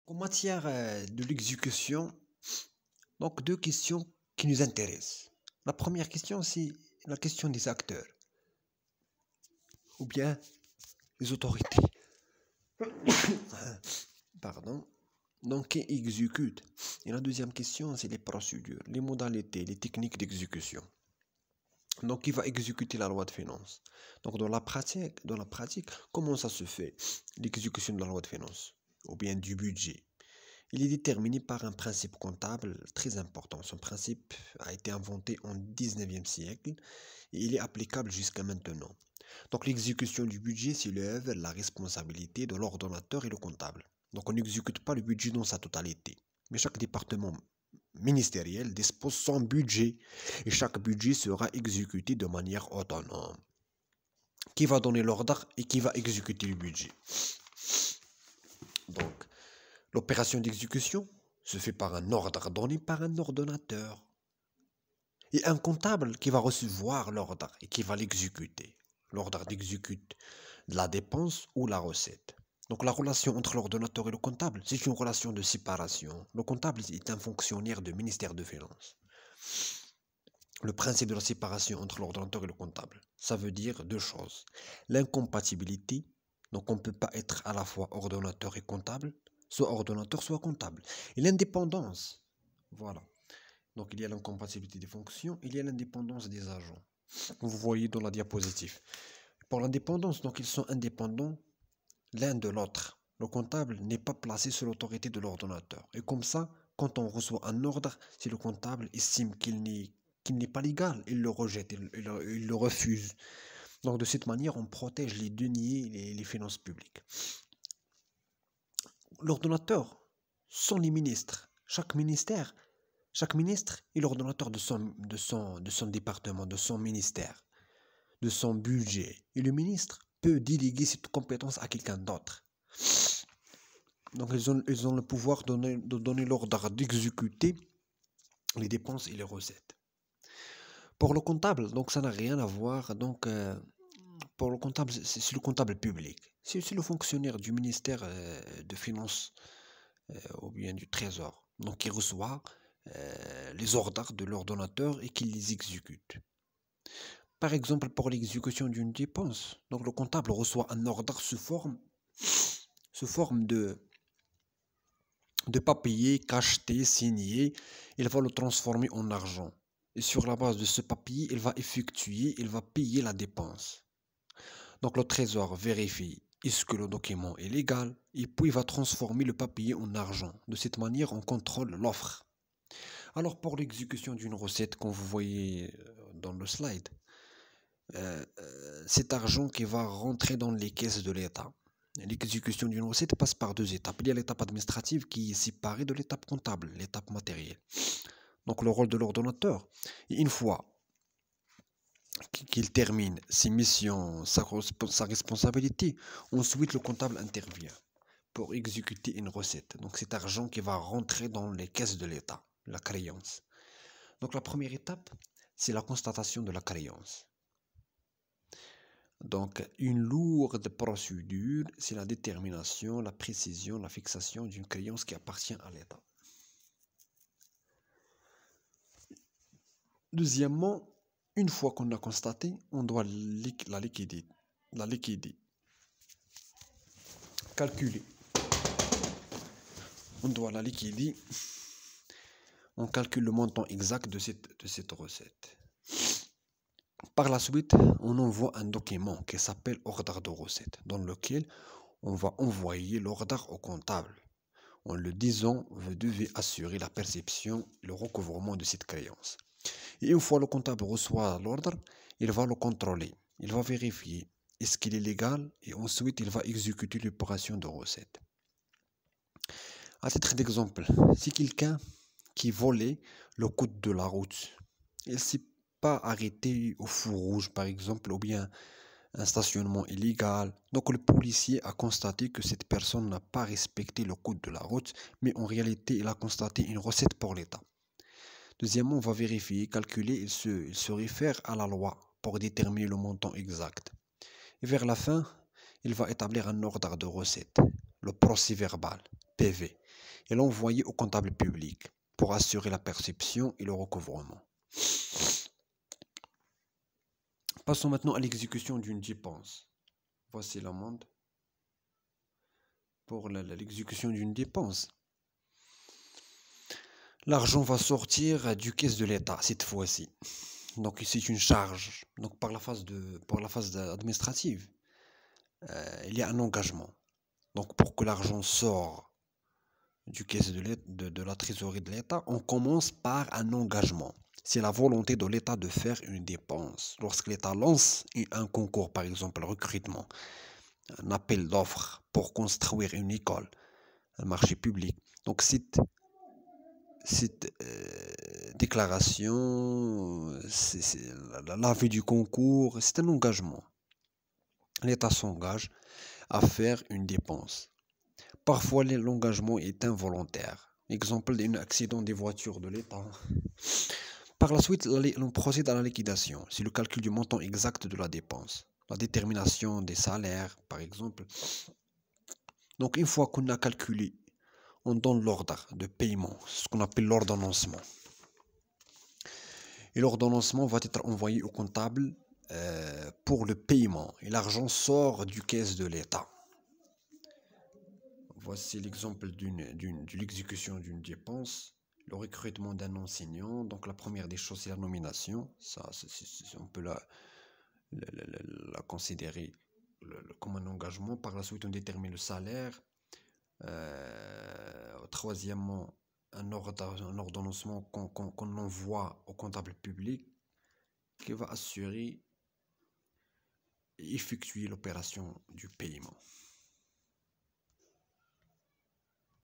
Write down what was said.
En matière de l'exécution, donc deux questions qui nous intéressent. La première question, c'est la question des acteurs ou bien les autorités. Pardon. Donc, qui exécute. Et la deuxième question, c'est les procédures, les modalités, les techniques d'exécution. Donc, qui va exécuter la loi de finances. Donc, dans la pratique, comment ça se fait, l'exécution de la loi de finances ou bien du budget? Il est déterminé par un principe comptable très important. Son principe a été inventé en 19e siècle et il est applicable jusqu'à maintenant. Donc l'exécution du budget s'élève la responsabilité de l'ordonnateur et le comptable. Donc on n'exécute pas le budget dans sa totalité. Mais chaque département ministériel dispose son budget et chaque budget sera exécuté de manière autonome. Qui va donner l'ordre et qui va exécuter le budget? Donc, l'opération d'exécution se fait par un ordre donné par un ordonnateur. Et un comptable qui va recevoir l'ordre et qui va l'exécuter. L'ordre d'exécute de la dépense ou la recette. Donc la relation entre l'ordonnateur et le comptable, c'est une relation de séparation. Le comptable est un fonctionnaire du ministère des Finances. Le principe de la séparation entre l'ordonnateur et le comptable, ça veut dire deux choses. L'incompatibilité, donc on ne peut pas être à la fois ordonnateur et comptable, soit ordonnateur, soit comptable. Et l'indépendance, voilà. Donc il y a l'incompatibilité des fonctions, il y a l'indépendance des agents. Vous voyez dans la diapositive. Pour l'indépendance, donc ils sont indépendants l'un de l'autre. Le comptable n'est pas placé sous l'autorité de l'ordonnateur. Et comme ça, quand on reçoit un ordre, si le comptable estime qu'il n'est pas légal, il le rejette, il le refuse. Donc de cette manière, on protège les deniers et les finances publiques. L'ordonnateur sont les ministres. Chaque ministre est l'ordonnateur de son département, de son ministère, de son budget. Et le ministre peut déléguer cette compétence à quelqu'un d'autre. Donc ils ont le pouvoir de donner l'ordre d'exécuter les dépenses et les recettes. Pour le comptable, donc ça n'a rien à voir. Donc pour le comptable, c'est le comptable public. C'est le fonctionnaire du ministère de Finances ou bien du Trésor. Donc il reçoit les ordres de l'ordonnateur et qui les exécute. Par exemple, pour l'exécution d'une dépense, donc le comptable reçoit un ordre sous forme de papier cacheté, signé. Il va le transformer en argent. Et sur la base de ce papier, il va payer la dépense. Donc le trésor vérifie est-ce que le document est légal et puis il va transformer le papier en argent. De cette manière, on contrôle l'offre. Alors pour l'exécution d'une recette, comme vous voyez dans le slide, cet argent qui va rentrer dans les caisses de l'État. L'exécution d'une recette passe par deux étapes. Il y a l'étape administrative qui est séparée de l'étape comptable, l'étape matérielle. Donc le rôle de l'ordonnateur, une fois qu'il termine ses missions, sa responsabilité, ensuite le comptable intervient pour exécuter une recette. Donc cet argent qui va rentrer dans les caisses de l'État, la créance. Donc la première étape, c'est la constatation de la créance. Donc une lourde procédure, c'est la détermination, la précision, la fixation d'une créance qui appartient à l'État. Deuxièmement, une fois qu'on a constaté, on doit la liquider. Calculer. On doit la liquider. On calcule le montant exact de cette recette. Par la suite, on envoie un document qui s'appelle ordre de recette, dans lequel on va envoyer l'ordre au comptable. En le disant, vous devez assurer la perception et le recouvrement de cette créance. Et une fois le comptable reçoit l'ordre, il va le contrôler. Il va vérifier est-ce qu'il est légal et ensuite il va exécuter l'opération de recette. À titre d'exemple, si quelqu'un qui volait le code de la route, il ne s'est pas arrêté au feu rouge par exemple, ou bien un stationnement illégal. Donc le policier a constaté que cette personne n'a pas respecté le code de la route, mais en réalité il a constaté une recette pour l'État. Deuxièmement, on va vérifier, calculer, il se réfère à la loi pour déterminer le montant exact. Et vers la fin, il va établir un ordre de recette, le procès-verbal, PV. et l'envoyer au comptable public pour assurer la perception et le recouvrement. Passons maintenant à l'exécution d'une dépense. Voici l'amende pour l'exécution d'une dépense. L'argent va sortir du caisse de l'État cette fois-ci. Donc c'est une charge. Donc pour la phase administrative, il y a un engagement. Donc pour que l'argent sorte du caisse de la trésorerie de l'État, on commence par un engagement. C'est la volonté de l'État de faire une dépense. Lorsque l'État lance un concours, par exemple, recrutement, un appel d'offres pour construire une école, un marché public. Donc cette déclaration, l'avis du concours, c'est un engagement. L'État s'engage à faire une dépense. Parfois, l'engagement est involontaire. Exemple d'un accident des voitures de l'État. Par la suite, on procède à la liquidation. C'est le calcul du montant exact de la dépense. La détermination des salaires, par exemple. Donc, une fois qu'on a calculé, on donne l'ordre de paiement, ce qu'on appelle l'ordonnancement. Et l'ordonnancement va être envoyé au comptable pour le paiement. Et l'argent sort du caisse de l'État. Voici l'exemple de l'exécution d'une dépense. Le recrutement d'un enseignant. Donc la première des choses, c'est la nomination. Ça, on peut la considérer comme un engagement. Par la suite, on détermine le salaire. Troisièmement, un ordonnancement qu'on envoie au comptable public qui va assurer et effectuer l'opération du paiement.